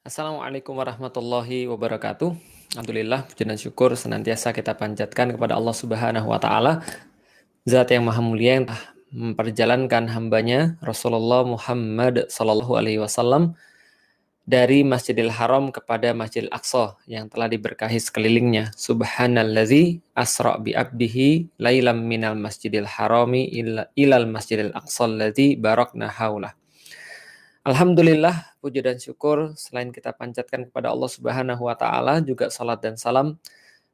Assalamualaikum warahmatullahi wabarakatuh. Alhamdulillah, puji dan syukur senantiasa kita panjatkan kepada Allah Subhanahu wa Ta'ala, Zat yang Maha Mulia yang telah memperjalankan hambanya Rasulullah Muhammad Sallallahu Alaihi Wasallam dari Masjidil Haram kepada Masjidil Aqsa yang telah diberkahi sekelilingnya. Subhanallazi asra bi abdihi lailam minal Masjidil Harami ilal Masjidil Aqsa allazi barakna haulah. Alhamdulillah, puji dan syukur selain kita panjatkan kepada Allah Subhanahu wa Ta'ala, juga salat dan salam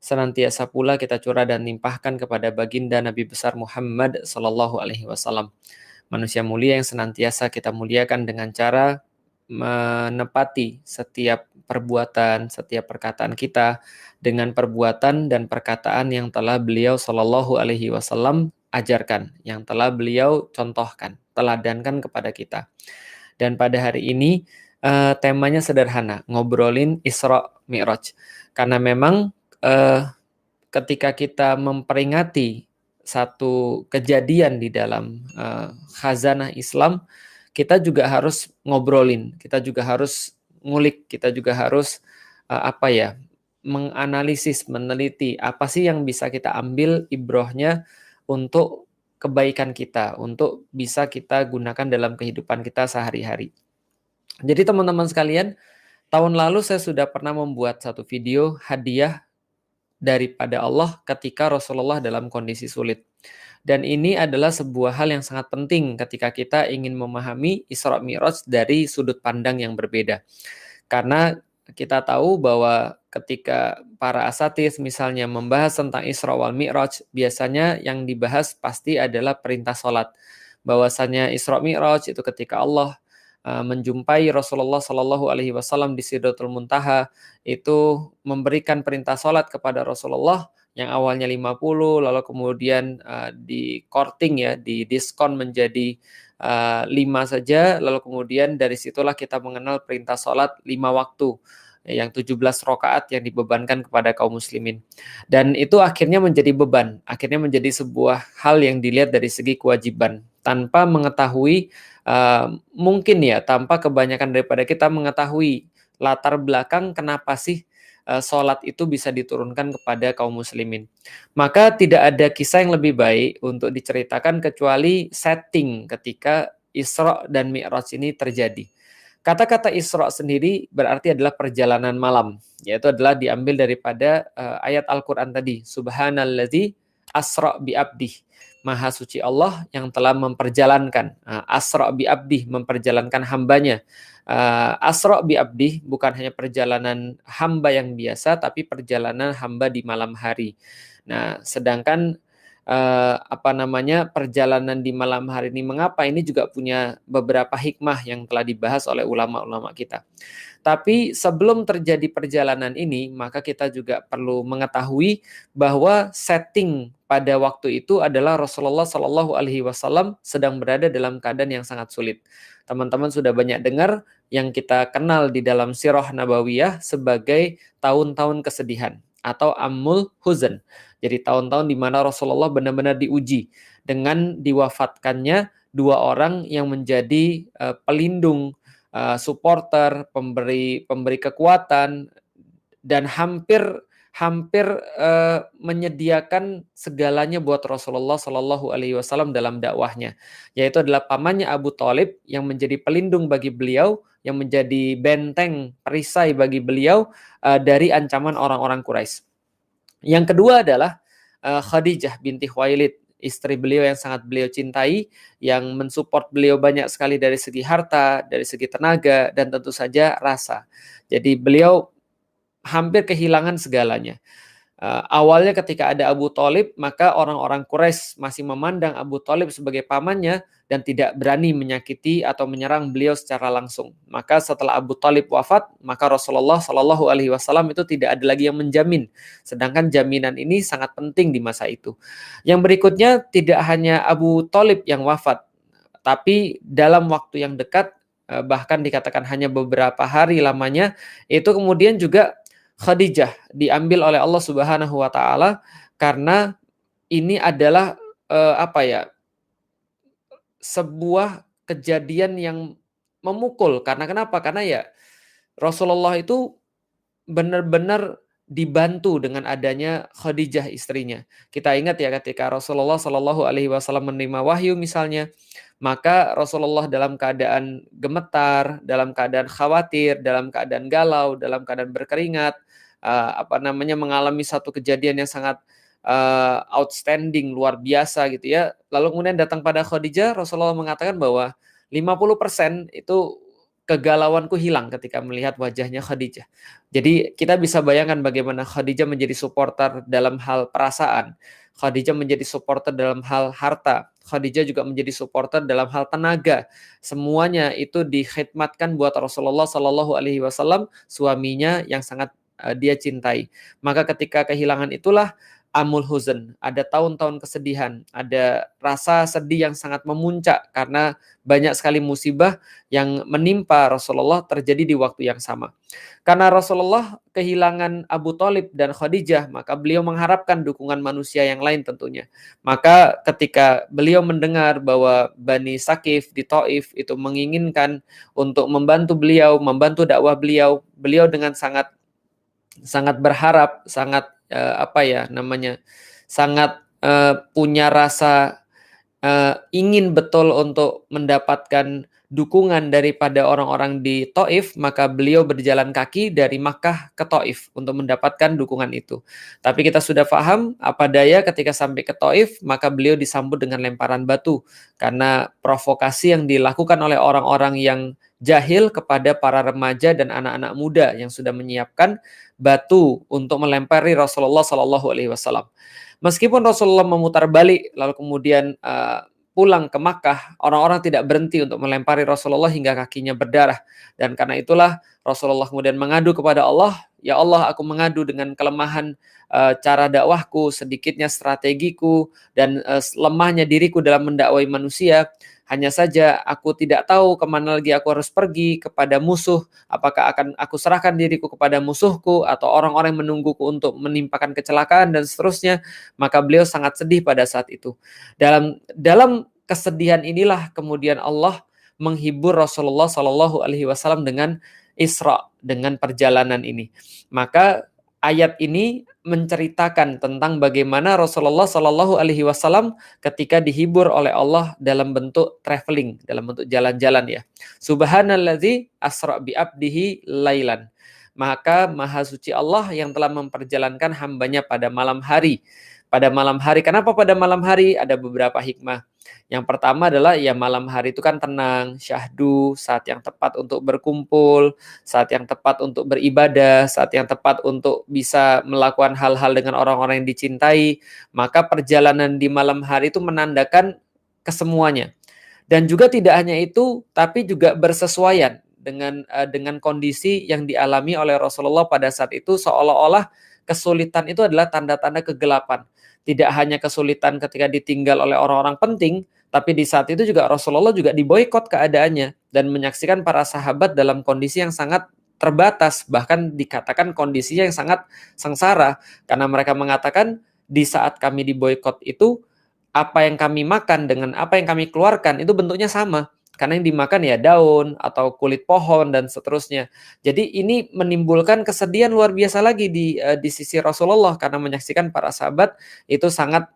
senantiasa pula kita curah dan limpahkan kepada baginda Nabi besar Muhammad Sallallahu Alaihi Wasallam, manusia mulia yang senantiasa kita muliakan dengan cara menepati setiap perbuatan, setiap perkataan kita dengan perbuatan dan perkataan yang telah beliau Sallallahu Alaihi Wasallam ajarkan, yang telah beliau contohkan, teladankan kepada kita. Dan pada hari ini temanya sederhana, ngobrolin Isra Mi'raj. Karena memang ketika kita memperingati satu kejadian di dalam khazanah Islam, kita juga harus ngobrolin, kita juga harus ngulik, kita juga harus menganalisis, meneliti apa sih yang bisa kita ambil ibrohnya untuk kebaikan kita, untuk bisa kita gunakan dalam kehidupan kita sehari-hari. Jadi teman-teman sekalian, tahun lalu saya sudah pernah membuat satu video hadiah daripada Allah ketika Rasulullah dalam kondisi sulit. Dan ini adalah sebuah hal yang sangat penting ketika kita ingin memahami Isra Mi'raj dari sudut pandang yang berbeda. Karena kita tahu bahwa ketika para asatidz misalnya membahas tentang Isra wal Mi'raj, biasanya yang dibahas pasti adalah perintah sholat. Bahwasanya Isra Mi'raj itu ketika Allah menjumpai Rasulullah Shallallahu Alaihi Wasallam di Sidratul Muntaha, itu memberikan perintah sholat kepada Rasulullah yang awalnya 50, lalu kemudian di korting ya, di diskon menjadi 5 saja, lalu kemudian dari situlah kita mengenal perintah sholat 5 waktu, yang 17 rakaat yang dibebankan kepada kaum muslimin. Dan itu akhirnya menjadi beban, akhirnya menjadi sebuah hal yang dilihat dari segi kewajiban, tanpa mengetahui, mungkin ya, tanpa kebanyakan daripada kita mengetahui latar belakang kenapa sih sholat itu bisa diturunkan kepada kaum muslimin. Maka tidak ada kisah yang lebih baik untuk diceritakan kecuali setting ketika Isra dan Mi'raj ini terjadi. Kata-kata Isra sendiri berarti adalah perjalanan malam, yaitu adalah diambil daripada ayat Al-Quran tadi, Subhanallazi asra bi abdih. Maha suci Allah yang telah memperjalankan, asra bi abdih, memperjalankan hambanya. Asra bi abdih bukan hanya perjalanan hamba yang biasa, tapi perjalanan hamba di malam hari. Nah, sedangkan perjalanan di malam hari ini mengapa, ini juga punya beberapa hikmah yang telah dibahas oleh ulama-ulama kita. Tapi sebelum terjadi perjalanan ini, maka kita juga perlu mengetahui bahwa setting pada waktu itu adalah Rasulullah Shallallahu Alaihi Wasallam sedang berada dalam keadaan yang sangat sulit. Teman-teman sudah banyak dengar yang kita kenal di dalam Sirah Nabawiyah sebagai tahun-tahun kesedihan atau Ammul Huzn. Jadi tahun-tahun di mana Rasulullah benar-benar diuji dengan diwafatkannya dua orang yang menjadi pelindung, supporter, pemberi kekuatan, dan hampir menyediakan segalanya buat Rasulullah Shallallahu Alaihi Wasallam dalam dakwahnya, yaitu adalah pamannya Abu Thalib yang menjadi pelindung bagi beliau, yang menjadi benteng perisai bagi beliau dari ancaman orang-orang Quraisy. Yang kedua adalah Khadijah binti Khuwailid, istri beliau yang sangat beliau cintai, yang mensupport beliau banyak sekali dari segi harta, dari segi tenaga, dan tentu saja rasa. Jadi beliau hampir kehilangan segalanya. Awalnya ketika ada Abu Thalib, maka orang-orang Quraisy masih memandang Abu Thalib sebagai pamannya dan tidak berani menyakiti atau menyerang beliau secara langsung. Maka setelah Abu Thalib wafat, maka Rasulullah Shallallahu Alaihi Wasallam itu tidak ada lagi yang menjamin. Sedangkan jaminan ini sangat penting di masa itu. Yang berikutnya, tidak hanya Abu Thalib yang wafat, tapi dalam waktu yang dekat, bahkan dikatakan hanya beberapa hari lamanya, itu kemudian juga Khadijah diambil oleh Allah Subhanahu wa Ta'ala, karena ini adalah sebuah kejadian yang memukul. Karena kenapa? Karena ya Rasulullah itu benar-benar dibantu dengan adanya Khadijah istrinya. Kita ingat ya ketika Rasulullah Shallallahu Alaihi Wasallam menerima wahyu misalnya, maka Rasulullah dalam keadaan gemetar, dalam keadaan khawatir, dalam keadaan galau, dalam keadaan berkeringat, mengalami satu kejadian yang sangat outstanding, luar biasa gitu ya. Lalu kemudian datang pada Khadijah, Rasulullah mengatakan bahwa 50% itu kegalauanku hilang ketika melihat wajahnya Khadijah. Jadi kita bisa bayangkan bagaimana Khadijah menjadi supporter dalam hal perasaan, Khadijah menjadi supporter dalam hal harta, Khadijah juga menjadi supporter dalam hal tenaga. Semuanya itu dikhidmatkan buat Rasulullah Shallallahu Alaihi Wasallam, suaminya yang sangat dia cintai. Maka ketika kehilangan itulah amul huzn, ada tahun-tahun kesedihan, ada rasa sedih yang sangat memuncak karena banyak sekali musibah yang menimpa Rasulullah terjadi di waktu yang sama. Karena Rasulullah kehilangan Abu Thalib dan Khadijah, maka beliau mengharapkan dukungan manusia yang lain tentunya. Maka ketika beliau mendengar bahwa Bani Saqif di Taif itu menginginkan untuk membantu beliau, membantu dakwah beliau, beliau dengan sangat berharap, sangat sangat punya rasa ingin betul untuk mendapatkan dukungan daripada orang-orang di Taif, maka beliau berjalan kaki dari Makkah ke Taif untuk mendapatkan dukungan itu. Tapi kita sudah paham apa daya ketika sampai ke Taif, maka beliau disambut dengan lemparan batu karena provokasi yang dilakukan oleh orang-orang yang jahil kepada para remaja dan anak-anak muda yang sudah menyiapkan batu untuk melempari Rasulullah Shallallahu Alaihi Wasallam. Meskipun Rasulullah memutar balik lalu kemudian pulang ke Makkah, orang-orang tidak berhenti untuk melempari Rasulullah hingga kakinya berdarah. Dan karena itulah Rasulullah kemudian mengadu kepada Allah, ya Allah, aku mengadu dengan kelemahan cara dakwahku, sedikitnya strategiku, dan lemahnya diriku dalam mendakwai manusia. Hanya saja aku tidak tahu kemana lagi aku harus pergi kepada musuh. Apakah akan aku serahkan diriku kepada musuhku atau orang-orang yang menungguku untuk menimpakan kecelakaan dan seterusnya. Maka beliau sangat sedih pada saat itu. Dalam kesedihan inilah kemudian Allah menghibur Rasulullah Shallallahu Alaihi Wasallam dengan Isra, dengan perjalanan ini. Maka ayat ini menceritakan tentang bagaimana Rasulullah Shallallahu Alaihi Wasallam ketika dihibur oleh Allah dalam bentuk traveling, dalam bentuk jalan-jalan ya. Subhanalladzi asra bi abdihi lailan. Maka maha suci Allah yang telah memperjalankan hambanya pada malam hari. Pada malam hari, kenapa pada malam hari? Ada beberapa hikmah. Yang pertama adalah ya malam hari itu kan tenang, syahdu, saat yang tepat untuk berkumpul, saat yang tepat untuk beribadah, saat yang tepat untuk bisa melakukan hal-hal dengan orang-orang yang dicintai. Maka perjalanan di malam hari itu menandakan kesemuanya. Dan juga tidak hanya itu, tapi juga bersesuaian dengan kondisi yang dialami oleh Rasulullah pada saat itu, seolah-olah kesulitan itu adalah tanda-tanda kegelapan. Tidak hanya kesulitan ketika ditinggal oleh orang-orang penting, tapi di saat itu juga Rasulullah juga diboikot keadaannya dan menyaksikan para sahabat dalam kondisi yang sangat terbatas, bahkan dikatakan kondisinya yang sangat sengsara karena mereka mengatakan di saat kami diboikot itu apa yang kami makan dengan apa yang kami keluarkan itu bentuknya sama. Karena yang dimakan ya daun atau kulit pohon dan seterusnya. Jadi ini menimbulkan kesedihan luar biasa lagi di sisi Rasulullah karena menyaksikan para sahabat itu sangat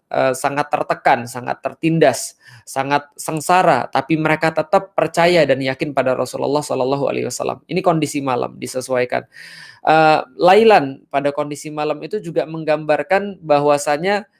tertekan, sangat tertindas, sangat sengsara, tapi mereka tetap percaya dan yakin pada Rasulullah Shallallahu Alaihi Wasallam. Ini kondisi malam disesuaikan. Lailan pada kondisi malam itu juga menggambarkan bahwasanya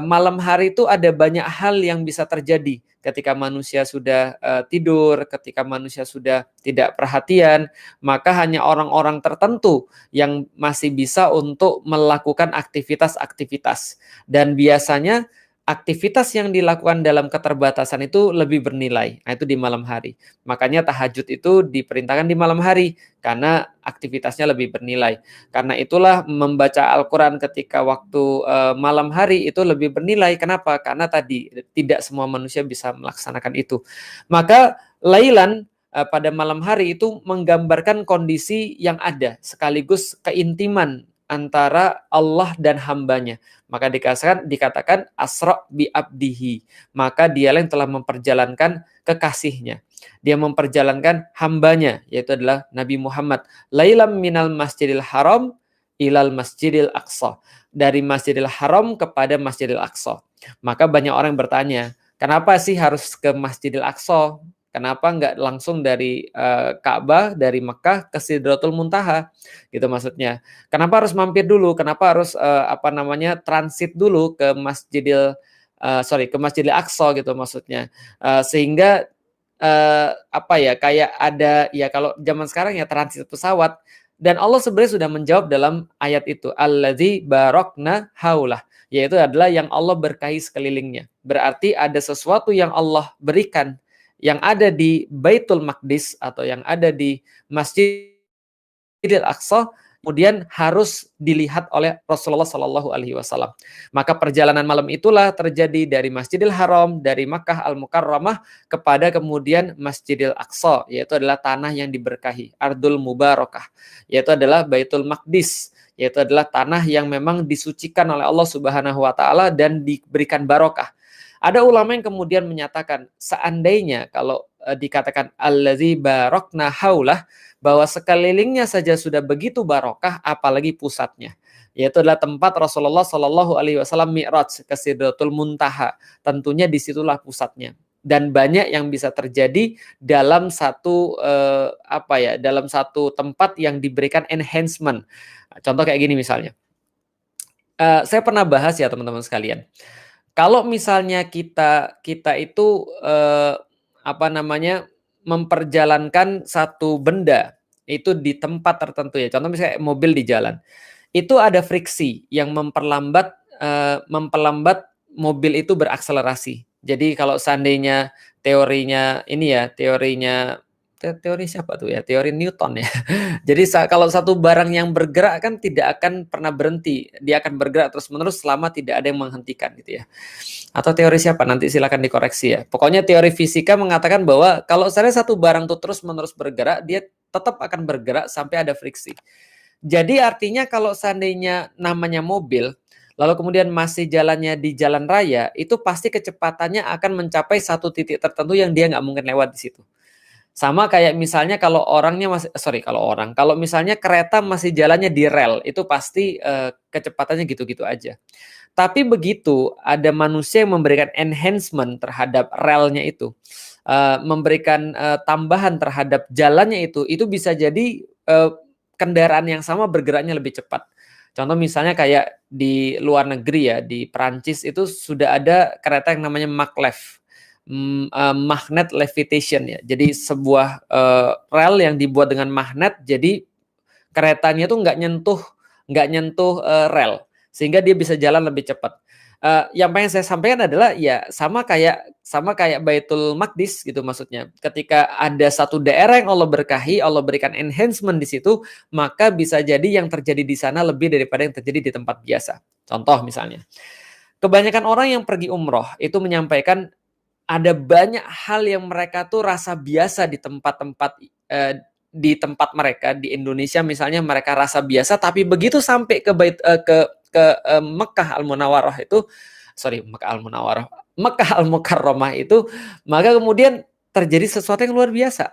malam hari itu ada banyak hal yang bisa terjadi ketika manusia sudah tidur, ketika manusia sudah tidak perhatian, maka hanya orang-orang tertentu yang masih bisa untuk melakukan aktivitas-aktivitas. Dan biasanya aktivitas yang dilakukan dalam keterbatasan itu lebih bernilai. Nah, itu di malam hari. Makanya tahajud itu diperintahkan di malam hari karena aktivitasnya lebih bernilai. Karena itulah membaca Al-Quran ketika waktu malam hari itu lebih bernilai. Kenapa? Karena tadi tidak semua manusia bisa melaksanakan itu. Maka lailan pada malam hari itu menggambarkan kondisi yang ada sekaligus keintiman antara Allah dan hambanya. Maka dikatakan asra bi abdihi. Maka dialah yang telah memperjalankan kekasihnya. Dia memperjalankan hambanya, yaitu adalah Nabi Muhammad. Lailam minal masjidil haram ilal masjidil aqsa. Dari Masjidil Haram kepada Masjidil Aqsa. Maka banyak orang bertanya, kenapa sih harus ke Masjidil Aqsa? Kenapa nggak langsung dari Ka'bah, dari Mekah ke Sidratul Muntaha? Gitu maksudnya. Kenapa harus mampir dulu? Kenapa harus transit dulu ke ke Masjidil Aqsa gitu maksudnya. Sehingga kayak ada ya kalau zaman sekarang ya transit pesawat. Dan Allah sebenarnya sudah menjawab dalam ayat itu, allazi barokna haulah, yaitu adalah yang Allah berkahi sekelilingnya. Berarti ada sesuatu yang Allah berikan yang ada di Baitul Maqdis atau yang ada di Masjidil Aqsa, kemudian harus dilihat oleh Rasulullah Shallallahu Alaihi Wasallam. Maka perjalanan malam itulah terjadi dari Masjidil Haram, dari Makkah Al-Mukarramah kepada kemudian Masjidil Aqsa, yaitu adalah tanah yang diberkahi, Ardul Mubarakah, yaitu adalah Baitul Maqdis, yaitu adalah tanah yang memang disucikan oleh Allah Subhanahu Wa Taala dan diberikan barokah. Ada ulama yang kemudian menyatakan seandainya kalau dikatakan allazi barokna haulah, bahwa sekelilingnya saja sudah begitu barokah, apalagi pusatnya, yaitu adalah tempat Rasulullah Shallallahu Alaihi Wasallam Mi'raj ke Sidratul Muntaha. Tentunya disitulah pusatnya. Dan banyak yang bisa terjadi dalam satu dalam satu tempat yang diberikan enhancement. Contoh kayak gini misalnya. Saya pernah bahas ya teman-teman sekalian. Kalau misalnya kita itu memperjalankan satu benda itu di tempat tertentu ya. Contoh misalnya mobil di jalan. Itu ada friksi yang memperlambat mobil itu berakselerasi. Jadi kalau seandainya teori siapa tuh ya? Teori Newton ya. Jadi kalau satu barang yang bergerak kan tidak akan pernah berhenti. Dia akan bergerak terus-menerus selama tidak ada yang menghentikan gitu ya. Atau teori siapa? Nanti silakan dikoreksi ya. Pokoknya teori fisika mengatakan bahwa kalau satu barang tuh terus-menerus bergerak, dia tetap akan bergerak sampai ada friksi. Jadi artinya kalau seandainya namanya mobil, lalu kemudian masih jalannya di jalan raya, itu pasti kecepatannya akan mencapai satu titik tertentu yang dia nggak mungkin lewat di situ. Sama kayak misalnya kalau misalnya kereta masih jalannya di rel, itu pasti kecepatannya gitu-gitu aja. Tapi begitu ada manusia yang memberikan enhancement terhadap relnya itu, memberikan tambahan terhadap jalannya itu bisa jadi kendaraan yang sama bergeraknya lebih cepat. Contoh misalnya kayak di luar negeri ya, di Perancis itu sudah ada kereta yang namanya maglev. Magnet levitation ya. Jadi sebuah rel yang dibuat dengan magnet, jadi keretanya tuh nggak nyentuh rel sehingga dia bisa jalan lebih cepat. Yang pengen saya sampaikan adalah ya sama kayak Baitul Maqdis gitu maksudnya. Ketika ada satu daerah yang Allah berkahi, Allah berikan enhancement di situ, maka bisa jadi yang terjadi di sana lebih daripada yang terjadi di tempat biasa. Contoh misalnya, kebanyakan orang yang pergi umroh itu menyampaikan ada banyak hal yang mereka tuh rasa biasa di tempat mereka di Indonesia misalnya mereka rasa biasa, tapi begitu sampai ke Mekah Mekah Al-Mukarramah itu, maka kemudian terjadi sesuatu yang luar biasa.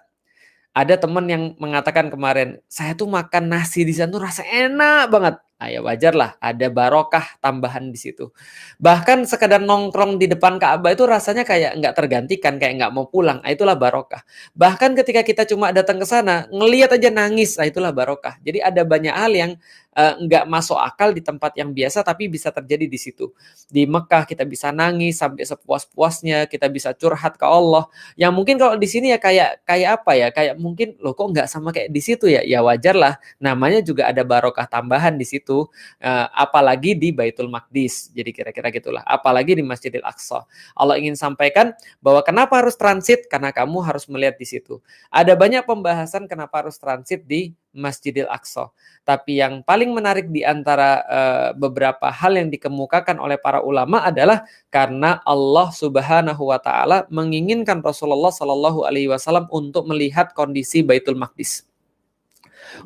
Ada teman yang mengatakan kemarin, saya tuh makan nasi di sana tuh rasa enak banget. Ya wajar lah, ada barokah tambahan di situ. Bahkan sekadar nongkrong di depan Ka'bah itu rasanya kayak nggak tergantikan, kayak nggak mau pulang. Itulah barokah. Bahkan ketika kita cuma datang ke sana, ngelihat aja nangis, itulah barokah. Jadi ada banyak hal yang nggak masuk akal di tempat yang biasa, tapi bisa terjadi di situ. Di Mekah kita bisa nangis sampai sepuas-puasnya, kita bisa curhat ke Allah. Yang mungkin kalau di sini ya kayak apa ya? Kayak mungkin loh kok nggak sama kayak di situ ya? Ya wajar lah. Namanya juga ada barokah tambahan di situ. Apalagi di Baitul Maqdis. Jadi kira-kira gitulah. Apalagi di Masjidil Aqsa. Allah ingin sampaikan bahwa kenapa harus transit? Karena kamu harus melihat di situ. Ada banyak pembahasan kenapa harus transit di Masjidil Aqsa. Tapi yang paling menarik di antara beberapa hal yang dikemukakan oleh para ulama adalah karena Allah Subhanahu wa taala menginginkan Rasulullah Shallallahu alaihi wasallam untuk melihat kondisi Baitul Maqdis.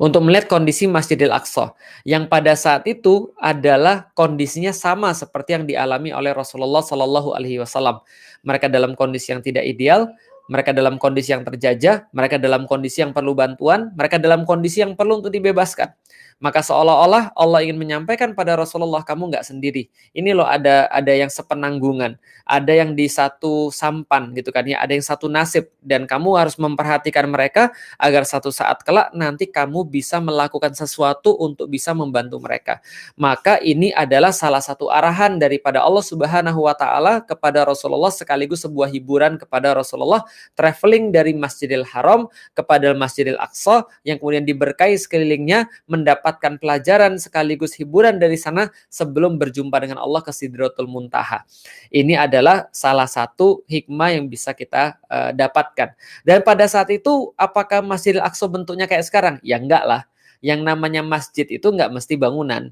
untuk melihat kondisi Masjidil Aqsa yang pada saat itu adalah kondisinya sama seperti yang dialami oleh Rasulullah Shallallahu Alaihi Wasallam. Mereka dalam kondisi yang tidak ideal, mereka dalam kondisi yang terjajah, mereka dalam kondisi yang perlu bantuan, mereka dalam kondisi yang perlu untuk dibebaskan. Maka seolah-olah Allah ingin menyampaikan pada Rasulullah, kamu nggak sendiri. Ini loh ada yang sepenanggungan, ada yang di satu sampan gitu kan ya, ada yang satu nasib, dan kamu harus memperhatikan mereka agar satu saat kelak nanti kamu bisa melakukan sesuatu untuk bisa membantu mereka. Maka ini adalah salah satu arahan daripada Allah Subhanahu wa taala kepada Rasulullah, sekaligus sebuah hiburan kepada Rasulullah, traveling dari Masjidil Haram kepada Masjidil Aqsa yang kemudian diberkahi sekelilingnya, mendapatkan pelajaran sekaligus hiburan dari sana sebelum berjumpa dengan Allah ke Sidratul Muntaha. Ini adalah salah satu hikmah yang bisa kita dapatkan. Dan pada saat itu apakah Masjidil Aqsa bentuknya kayak sekarang? Ya enggak lah. Yang namanya masjid itu enggak mesti bangunan.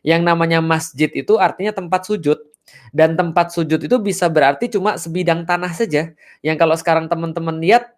Yang namanya masjid itu artinya tempat sujud. Dan tempat sujud itu bisa berarti cuma sebidang tanah saja. Yang kalau sekarang teman-teman lihat,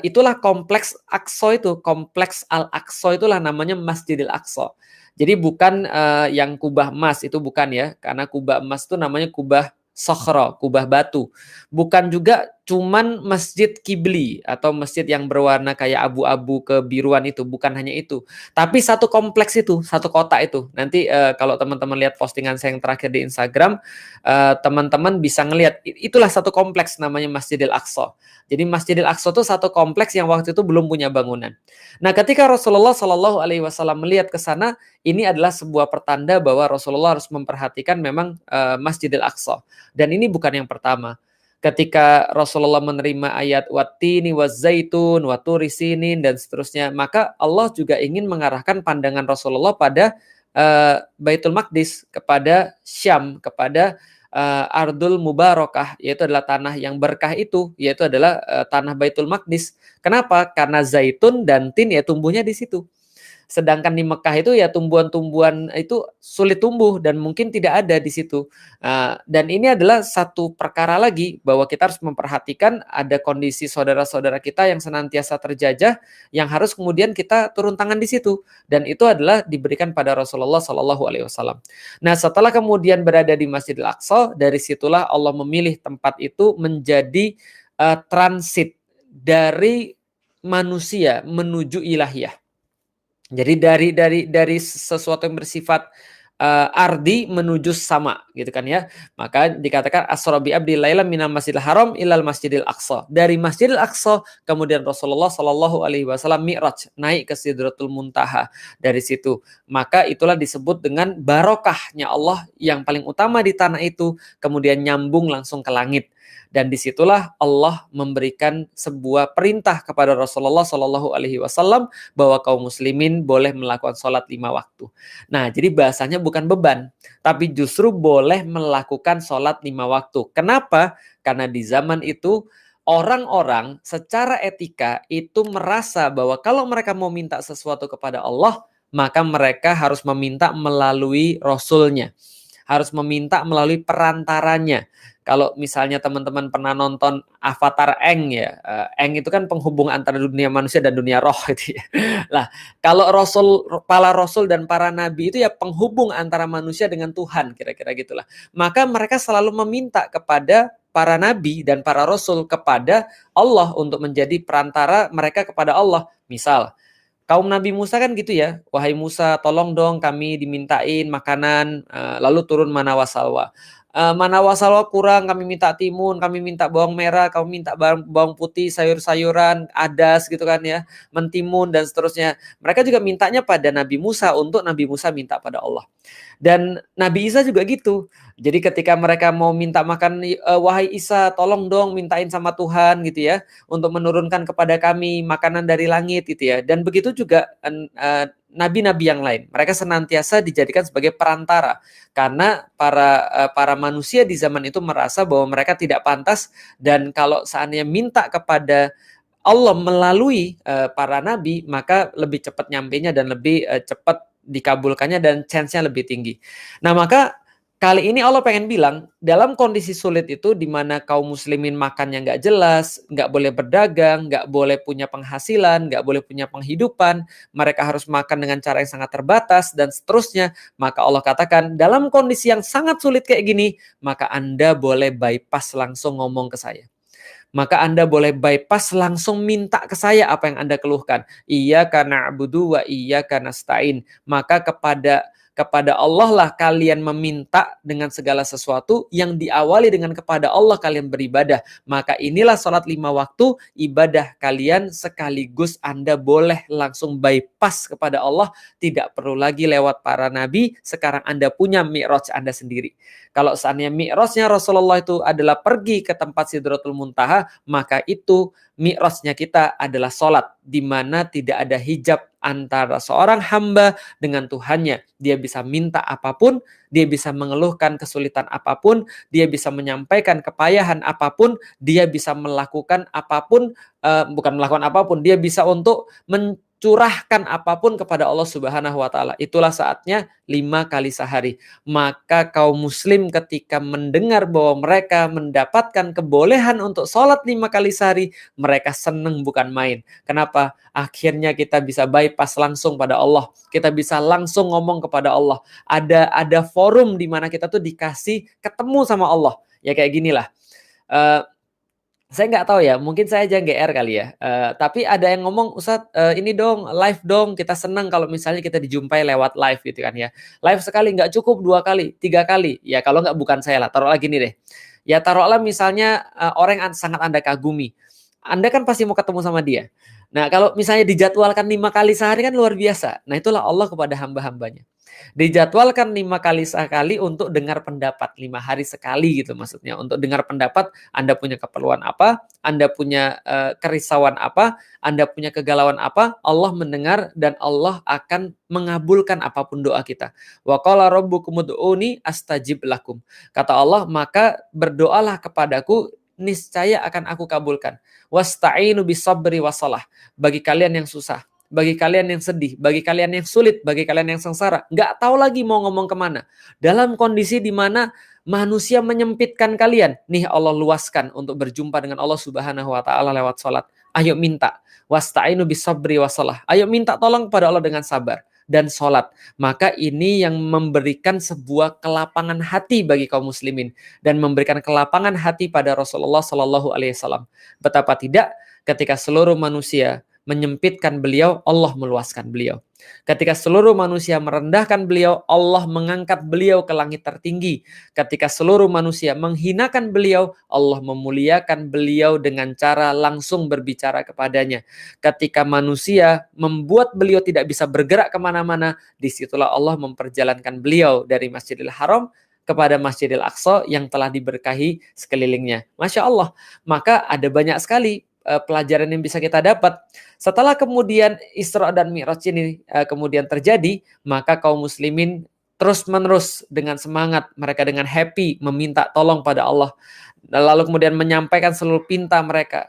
itulah kompleks Aqsa itu, kompleks Al-Aqsa itulah namanya Masjidil Aqsa. Jadi bukan yang kubah emas, itu bukan ya. Karena kubah emas itu namanya kubah sokhro, kubah batu. Bukan juga cuman masjid kibli atau masjid yang berwarna kayak abu-abu kebiruan itu, bukan hanya itu. Tapi satu kompleks itu, satu kota itu. Nanti kalau teman-teman lihat postingan saya yang terakhir di Instagram, teman-teman bisa ngelihat itulah satu kompleks namanya Masjidil Aqsa. Jadi Masjidil Aqsa itu satu kompleks yang waktu itu belum punya bangunan. Nah, ketika Rasulullah Shallallahu Alaihi Wasallam melihat ke sana, ini adalah sebuah pertanda bahwa Rasulullah harus memperhatikan memang Masjidil Aqsa. Dan ini bukan yang pertama. Ketika Rasulullah menerima ayat wattini wazzaitun waturi sinin dan seterusnya, maka Allah juga ingin mengarahkan pandangan Rasulullah pada Baitul Maqdis, kepada Syam, kepada Ardul Mubarakah, yaitu adalah tanah yang berkah itu, yaitu adalah tanah Baitul Maqdis. Kenapa? Karena zaitun dan tin ya tumbuhnya di situ. Sedangkan di Mekah itu ya tumbuhan-tumbuhan itu sulit tumbuh dan mungkin tidak ada di situ. Dan ini adalah satu perkara lagi bahwa kita harus memperhatikan ada kondisi saudara-saudara kita yang senantiasa terjajah, yang harus kemudian kita turun tangan di situ. Dan itu adalah diberikan pada Rasulullah Shallallahu Alaihi Wasallam. Nah, setelah kemudian berada di Masjidil Aqsa, dari situlah Allah memilih tempat itu menjadi transit dari manusia menuju ilahiyah. Jadi dari sesuatu yang bersifat ardi menuju sama gitu kan ya. Maka dikatakan asra bi abdi lailan minal masjidil haram ilal masjidil aqsa. Dari Masjidil Aqsa kemudian Rasulullah Shallallahu Alaihi Wasallam mi'raj, naik ke Sidratul Muntaha. Dari situ maka itulah disebut dengan barokahnya Allah yang paling utama di tanah itu, kemudian nyambung langsung ke langit. Dan disitulah Allah memberikan sebuah perintah kepada Rasulullah Shallallahu Alaihi Wasallam bahwa kaum muslimin boleh melakukan sholat 5 waktu. Nah, jadi bahasanya bukan beban, tapi justru boleh melakukan sholat 5 waktu. Kenapa? Karena di zaman itu orang-orang secara etika itu merasa bahwa kalau mereka mau minta sesuatu kepada Allah, maka mereka harus meminta melalui Rasulnya, harus meminta melalui perantaranya. Kalau misalnya teman-teman pernah nonton Avatar Aang ya, Aang itu kan penghubung antara dunia manusia dan dunia roh gitu ya. Lah, kalau para rasul dan para nabi itu ya penghubung antara manusia dengan Tuhan, kira-kira gitulah. Maka mereka selalu meminta kepada para nabi dan para rasul kepada Allah untuk menjadi perantara mereka kepada Allah. Misal, kaum Nabi Musa kan gitu ya, wahai Musa, tolong dong kami dimintain makanan, lalu turun mana wasalwa. Mana wasalwa kurang, kami minta timun, kami minta bawang merah, kami minta bawang putih, sayur-sayuran, adas gitu kan ya, mentimun dan seterusnya. Mereka juga mintanya pada Nabi Musa untuk Nabi Musa minta pada Allah. Dan Nabi Isa juga gitu. Jadi ketika mereka mau minta makan, wahai Isa, tolong dong mintain sama Tuhan gitu ya, untuk menurunkan kepada kami makanan dari langit gitu ya. Dan begitu juga nabi-nabi yang lain, mereka senantiasa dijadikan sebagai perantara karena para manusia di zaman itu merasa bahwa mereka tidak pantas, dan kalau seandainya minta kepada Allah melalui para nabi, maka lebih cepat nyampainya dan lebih cepat dikabulkannya dan chance-nya lebih tinggi. Nah, maka Kali ini Allah pengen bilang, dalam kondisi sulit itu di mana kaum muslimin makannya nggak jelas, nggak boleh berdagang, nggak boleh punya penghasilan, nggak boleh punya penghidupan, mereka harus makan dengan cara yang sangat terbatas, dan seterusnya. Maka Allah katakan, dalam kondisi yang sangat sulit kayak gini, maka Anda boleh bypass langsung ngomong ke saya. Maka Anda boleh bypass langsung minta ke saya apa yang Anda keluhkan. Iyyaka na'budu wa iyyaka nasta'in. Maka kepada Allah lah kalian meminta dengan segala sesuatu, yang diawali dengan kepada Allah kalian beribadah. Maka inilah sholat 5 waktu, ibadah kalian sekaligus Anda boleh langsung bypass kepada Allah, tidak perlu lagi lewat para nabi, sekarang Anda punya mi'raj Anda sendiri. Kalau seandainya mi'rajnya Rasulullah itu adalah pergi ke tempat Sidratul Muntaha, maka itu mi'rajnya kita adalah sholat, di mana tidak ada hijab antara seorang hamba dengan Tuhannya. Dia bisa minta apapun, dia bisa mengeluhkan kesulitan apapun, dia bisa menyampaikan kepayahan apapun, dia bisa melakukan apapun, bukan melakukan apapun, dia bisa untuk mencurahkan apapun kepada Allah Subhanahu wa taala. Itulah saatnya 5 kali sehari. Maka kaum muslim ketika mendengar bahwa mereka mendapatkan kebolehan untuk sholat 5 kali sehari, mereka senang bukan main. Kenapa? Akhirnya kita bisa bypass langsung pada Allah. Kita bisa langsung ngomong kepada Allah. Ada forum di mana kita tuh dikasih ketemu sama Allah. Ya kayak ginilah. Saya nggak tahu ya, mungkin saya aja GR kali ya. Tapi ada yang ngomong, Ustadz, ini dong, live dong. Kita senang kalau misalnya kita dijumpai lewat live gitu kan ya. Live sekali nggak cukup, 2 kali, 3 kali. Ya kalau nggak bukan saya lah, taruhlah gini deh. Ya taruhlah misalnya orang yang sangat Anda kagumi. Anda kan pasti mau ketemu sama dia. Nah kalau misalnya dijadwalkan 5 kali sehari kan luar biasa. Nah itulah Allah kepada hamba-hambanya. Dijadwalkan 5 kali sekali untuk dengar pendapat, 5 hari sekali gitu maksudnya. Untuk dengar pendapat, Anda punya keperluan apa, Anda punya kerisauan apa, Anda punya kegalauan apa, Allah mendengar dan Allah akan mengabulkan apapun doa kita. Wa qala rabbukum ud'uni astajib lakum. Kata Allah, maka berdoalah kepadaku, niscaya akan aku kabulkan. Wasta'inu bisabri wasalah. Bagi kalian yang susah, bagi kalian yang sedih, bagi kalian yang sulit, bagi kalian yang sengsara, nggak tahu lagi mau ngomong kemana. Dalam kondisi di mana manusia menyempitkan kalian, nih Allah luaskan untuk berjumpa dengan Allah Subhanahu wa taala lewat salat. Ayo minta, wasta'inu bisabri wasalah. Ayo minta tolong kepada Allah dengan sabar dan salat. Maka ini yang memberikan sebuah kelapangan hati bagi kaum muslimin dan memberikan kelapangan hati pada Rasulullah Shallallahu alaihi wasallam. Betapa tidak ketika seluruh manusia menyempitkan beliau, Allah meluaskan beliau. Ketika seluruh manusia merendahkan beliau, Allah mengangkat beliau ke langit tertinggi. Ketika seluruh manusia menghinakan beliau, Allah memuliakan beliau dengan cara langsung berbicara kepadanya. Ketika manusia membuat beliau tidak bisa bergerak kemana-mana, disitulah Allah memperjalankan beliau dari Masjidil Haram kepada Masjidil Aqsa yang telah diberkahi sekelilingnya. Masya Allah. Maka ada banyak sekali pelajaran yang bisa kita dapat. Setelah kemudian Isra dan Mi'raj ini kemudian terjadi, maka kaum muslimin terus-menerus dengan semangat, mereka dengan happy meminta tolong pada Allah. Lalu kemudian menyampaikan seluruh pinta mereka,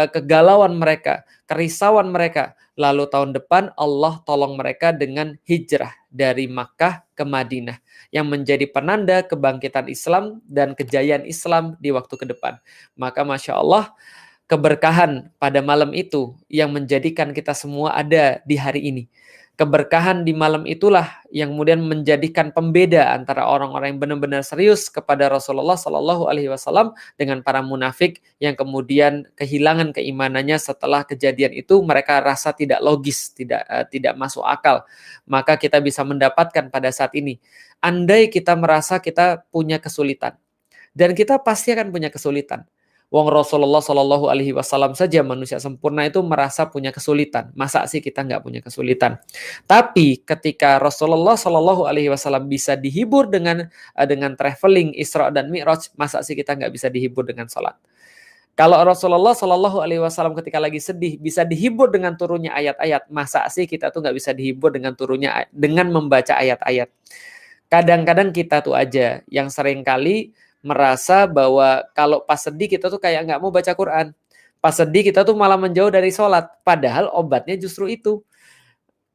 kegalauan mereka, kerisauan mereka. Lalu tahun depan Allah tolong mereka dengan hijrah dari Makkah ke Madinah yang menjadi penanda kebangkitan Islam dan kejayaan Islam di waktu ke depan. Maka Masya Allah, keberkahan pada malam itu yang menjadikan kita semua ada di hari ini. Keberkahan di malam itulah yang kemudian menjadikan pembeda antara orang-orang yang benar-benar serius kepada Rasulullah Shallallahu alaihi wasallam dengan para munafik yang kemudian kehilangan keimanannya setelah kejadian itu. Mereka rasa tidak logis, tidak masuk akal. Maka kita bisa mendapatkan pada saat ini, andai kita merasa kita punya kesulitan, dan kita pasti akan punya kesulitan. Wong Rasulullah Shallallahu alaihi wasallam saja manusia sempurna itu merasa punya kesulitan. Masa sih kita nggak punya kesulitan? Tapi ketika Rasulullah Shallallahu alaihi wasallam bisa dihibur dengan traveling Isra dan Mi'raj, masa sih kita nggak bisa dihibur dengan salat? Kalau Rasulullah Shallallahu alaihi wasallam ketika lagi sedih bisa dihibur dengan turunnya ayat-ayat, masa sih kita tuh nggak bisa dihibur dengan membaca ayat-ayat? Kadang-kadang kita tuh aja yang sering kali merasa bahwa kalau pas sedih kita tuh kayak nggak mau baca Quran. Pas sedih kita tuh malah menjauh dari sholat. Padahal obatnya justru itu.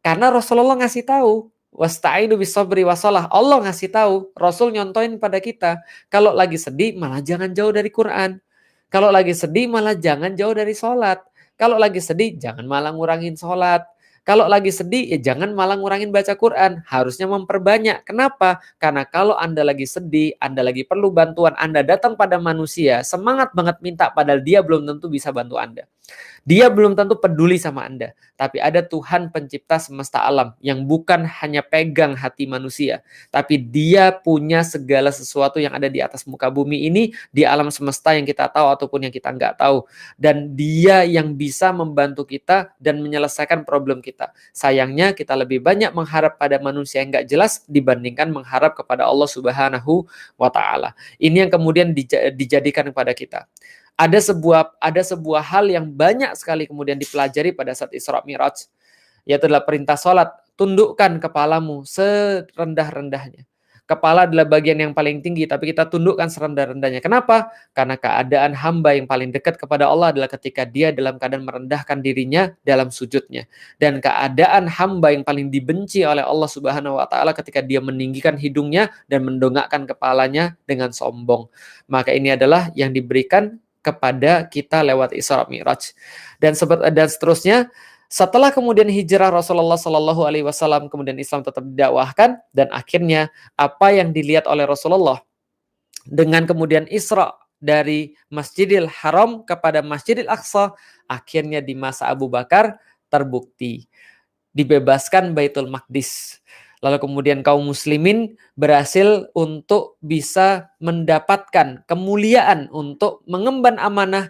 Karena Rasulullah ngasih tahu, Wasta'inu bis-sabri wassalah. Allah ngasih tahu, Rasul nyontoin pada kita, kalau lagi sedih malah jangan jauh dari Quran. Kalau lagi sedih malah jangan jauh dari sholat. Kalau lagi sedih jangan malah ngurangin sholat. Kalau lagi sedih ya jangan malah ngurangin baca Quran. Harusnya memperbanyak. Kenapa? Karena kalau Anda lagi sedih, Anda lagi perlu bantuan, Anda datang pada manusia, semangat banget minta padahal dia belum tentu bisa bantu Anda. Dia belum tentu peduli sama Anda. Tapi ada Tuhan pencipta semesta alam yang bukan hanya pegang hati manusia, tapi dia punya segala sesuatu yang ada di atas muka bumi ini, di alam semesta yang kita tahu ataupun yang kita nggak tahu. Dan dia yang bisa membantu kita dan menyelesaikan problem kita. Sayangnya kita lebih banyak mengharap pada manusia yang nggak jelas dibandingkan mengharap kepada Allah Subhanahu wa Ta'ala. Ini yang kemudian dijadikan kepada kita. Ada sebuah hal yang banyak sekali kemudian dipelajari pada saat Isra Mi'raj, yaitu adalah perintah sholat. Tundukkan kepalamu serendah-rendahnya. Kepala adalah bagian yang paling tinggi, tapi kita tundukkan serendah-rendahnya. Kenapa? Karena keadaan hamba yang paling dekat kepada Allah adalah ketika dia dalam keadaan merendahkan dirinya dalam sujudnya. Dan keadaan hamba yang paling dibenci oleh Allah Subhanahu wa Ta'ala ketika dia meninggikan hidungnya dan mendongakkan kepalanya dengan sombong. Maka ini adalah yang diberikan kepada kita lewat Isra Mi'raj. Dan seterusnya, setelah kemudian hijrah Rasulullah Shallallahu Alaihi Wasallam, kemudian Islam tetap didakwahkan, dan akhirnya apa yang dilihat oleh Rasulullah dengan kemudian Isra dari Masjidil Haram kepada Masjidil Aqsa, akhirnya di masa Abu Bakar terbukti. Dibebaskan Baitul Maqdis. Lalu kemudian kaum muslimin berhasil untuk bisa mendapatkan kemuliaan untuk mengemban amanah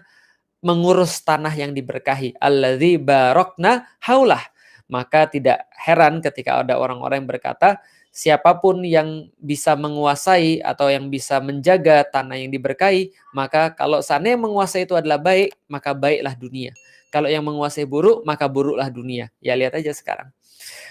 mengurus tanah yang diberkahi. Alladzi barakna haulah. Maka tidak heran ketika ada orang-orang yang berkata, siapapun yang bisa menguasai atau yang bisa menjaga tanah yang diberkahi, maka kalau seandainya yang menguasai itu adalah baik, maka baiklah dunia. Kalau yang menguasai buruk, maka buruklah dunia. Ya lihat aja sekarang.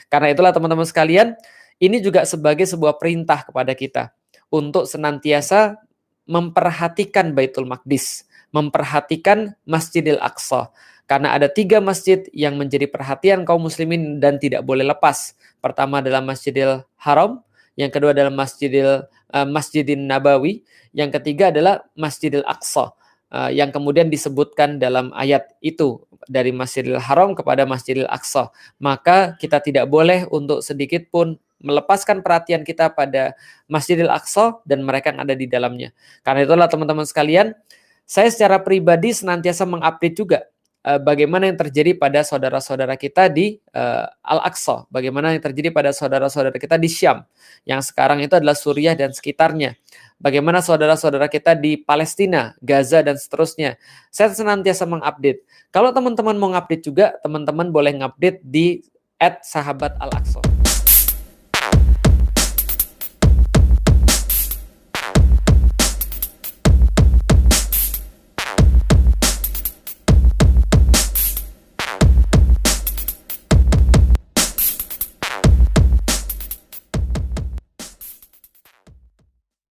Karena itulah teman-teman sekalian, ini juga sebagai sebuah perintah kepada kita untuk senantiasa memperhatikan Baitul Maqdis, memperhatikan Masjidil Aqsa. Karena ada 3 masjid yang menjadi perhatian kaum muslimin dan tidak boleh lepas. Pertama adalah Masjidil Haram, yang kedua adalah Masjidin Nabawi, yang ketiga adalah Masjidil Aqsa. Yang kemudian disebutkan dalam ayat itu, dari Masjidil Haram kepada Masjidil Aqsa. Maka kita tidak boleh untuk sedikit pun melepaskan perhatian kita pada Masjidil Aqsa dan mereka yang ada di dalamnya. Karena itulah teman-teman sekalian, saya secara pribadi senantiasa mengupdate juga bagaimana yang terjadi pada saudara-saudara kita di Al-Aqsa, bagaimana yang terjadi pada saudara-saudara kita di Syam, yang sekarang itu adalah Suriah dan sekitarnya. Bagaimana saudara-saudara kita di Palestina, Gaza, dan seterusnya. Saya senantiasa mengupdate. Kalau teman-teman mau ngupdate juga, teman-teman boleh ngupdate di @sahabat Al-Aqsa.